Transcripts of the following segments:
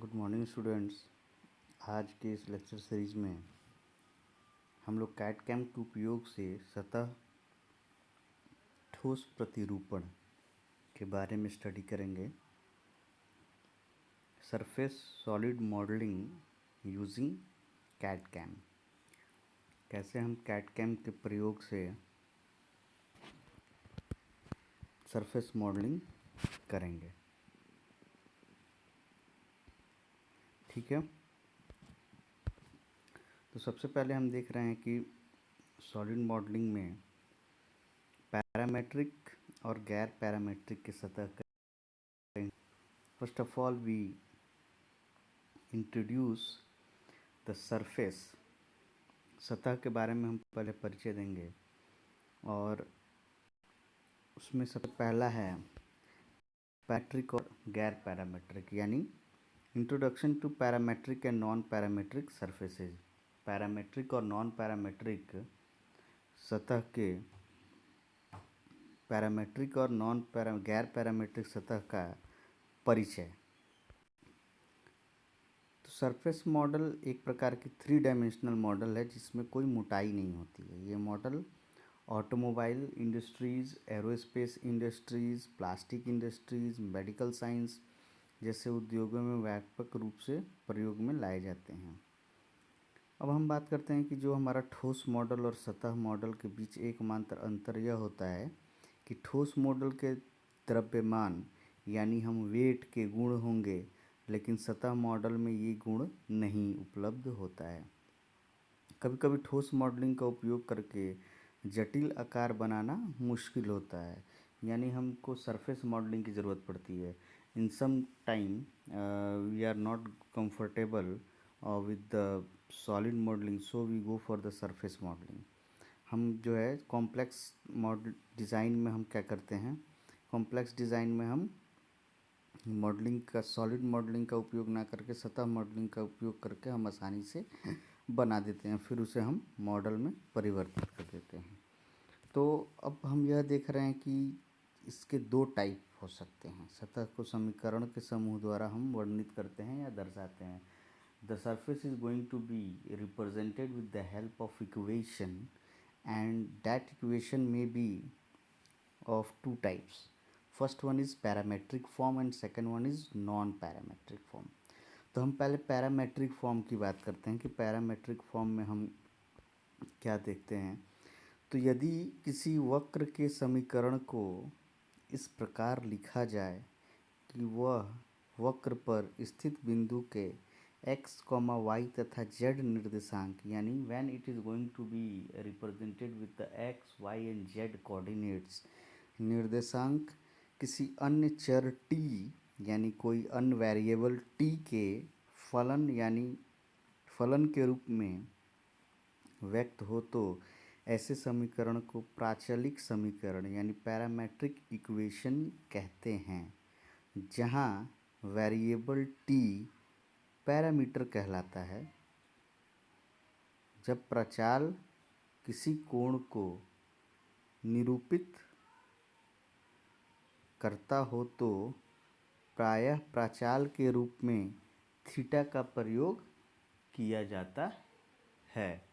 Good morning students. आज के इस लेक्चर सीरीज में हम लोग कैड कैम के उपयोग से सतह ठोस प्रतिरूपण के बारे में स्टडी करेंगे। Surface solid modelling using CAD CAM, कैसे हम कैड कैम के प्रयोग से सरफेस मॉडलिंग करेंगे। ठीक है, तो सबसे पहले हम देख रहे हैं कि सॉलिड मॉडलिंग में पैरामेट्रिक और गैर पैरामेट्रिक के सतह का first of all we introduce the surface. सतह के बारे में हम पहले परिचय देंगे और उसमें सबसे पहला है पैरामेट्रिक और गैर पैरामेट्रिक, यानी introduction to parametric and non parametric surfaces. Parametric और नॉन पैरामेट्रिक सतह के पैरामेट्रिक और गैर पैरामेट्रिक सतह का परिचय। तो सरफेस मॉडल एक प्रकार की 3 डायमेंशनल मॉडल है जिसमें कोई मोटाई नहीं होती है। ये model automobile industries, aerospace industries, plastic industries, medical science जैसे उद्योगों में व्यापक रूप से प्रयोग में लाए जाते हैं। अब हम बात करते हैं कि जो हमारा ठोस मॉडल और सतह मॉडल के बीच एकमात्र अंतर यह होता है कि ठोस मॉडल के द्रव्यमान यानी हम वेट के गुण होंगे, लेकिन सतह मॉडल में ये गुण नहीं उपलब्ध होता है। कभी कभी ठोस मॉडलिंग का उपयोग करके जटिल आकार बनाना मुश्किल होता है, यानी हमको सरफेस मॉडलिंग की ज़रूरत पड़ती है। In some time we are not comfortable with the solid modelling, so we go for the surface modelling. हम जो है कॉम्प्लेक्स मॉडल डिज़ाइन में हम क्या करते हैं, कॉम्प्लेक्स डिज़ाइन में हम मॉडलिंग का सॉलिड मॉडलिंग का उपयोग ना करके सतह मॉडलिंग का उपयोग करके हम आसानी से बना देते हैं, फिर उसे हम मॉडल में परिवर्तित कर देते हैं। तो अब हम यह देख रहे हैं कि इसके 2 टाइप हो सकते हैं। सतह को समीकरण के समूह द्वारा हम वर्णित करते हैं या दर्शाते हैं। The surface is going to be represented with the help of equation and that equation may be of 2 types. First one is parametric form and second one is non parametric form. तो हम पहले parametric form की बात करते हैं कि parametric form में हम क्या देखते हैं। तो यदि किसी वक्र के समीकरण को इस प्रकार लिखा जाए कि वह वक्र पर स्थित बिंदु के x, y तथा z निर्देशांक, यानी when it is going to be represented with the x, y and z coordinates, निर्देशांक किसी अन्य चर t यानी कोई अन्य वेरिएबल t के फलन यानी फलन के रूप में व्यक्त हो, तो ऐसे समीकरण को प्राचलिक समीकरण यानी पैरामेट्रिक इक्वेशन कहते हैं, जहां वेरिएबल t पैरामीटर कहलाता है। जब प्रचाल किसी कोण को निरूपित करता हो तो प्रायः प्राचाल के रूप में थीटा का प्रयोग किया जाता है।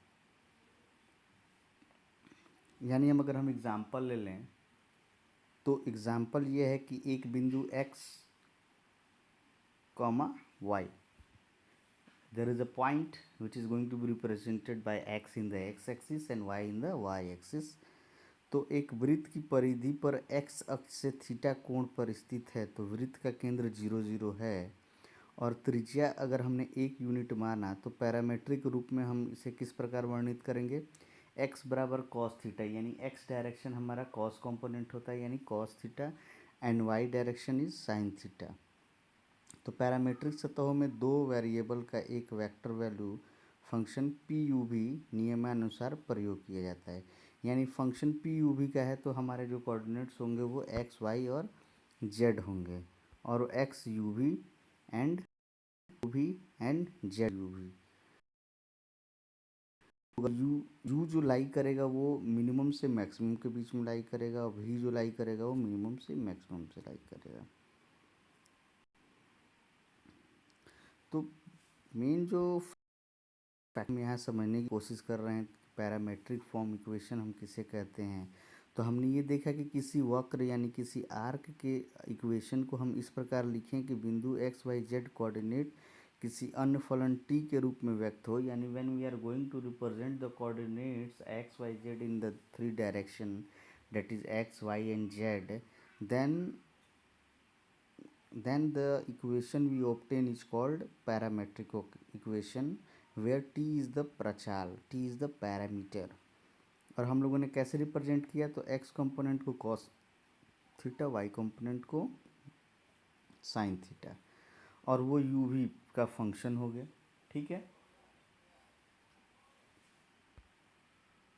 यानी अगर हम एग्जाम्पल ले लें तो एग्जाम्पल ये है कि एक बिंदु x, y, there is a point which is going to be represented by x in the x axis and y in the y axis। तो एक वृत्त की परिधि पर x अक्ष से थीटा कोण पर स्थित है, तो वृत्त का केंद्र 0 0 है और त्रिज्या अगर हमने 1 यूनिट माना, तो पैरामेट्रिक रूप में हम इसे किस प्रकार वर्णित करेंगे, x बराबर कॉस थीटा, यानी x डायरेक्शन हमारा कॉस कंपोनेंट होता है यानी cos theta and y direction is sine theta. तो पैरामेट्रिक सतहों में 2 वेरिएबल का एक vector value function P U भी नियमानुसार प्रयोग किया जाता है। यानी फंक्शन पी यू भी का है तो हमारे जो कोऑर्डिनेट्स होंगे वो एक्स, वाई और जेड होंगे, और एक्स यू भी एंड जेड यू भी। यू जो लाई करेगा वो मिनिमम से मैक्सिमम के बीच में लाई करेगा, और भी जो लाई करेगा वो मिनिमम से मैक्सिमम से लाई करेगा। तो मेन जो फैक्ट हम यहाँ समझने की कोशिश कर रहे हैं, पैरामेट्रिक फॉर्म इक्वेशन हम किसे कहते हैं। तो हमने ये देखा कि किसी वक्र यानी किसी आर्क के इक्वेशन को हम इस प्रकार लिखें कि बिंदु एक्स वाई जेड कोऑर्डिनेट किसी अन्य फलन टी के रूप में व्यक्त हो, यानी when we are going to represent the coordinates x y z in the three direction, that is x, y and z, then the equation we obtain is called parametric equation, where t is the प्रचाल, t is the parameter। और हम लोगों ने कैसे represent किया, तो x component को cos theta, y component को sin theta, और वो u v का फंक्शन हो गया, ठीक है।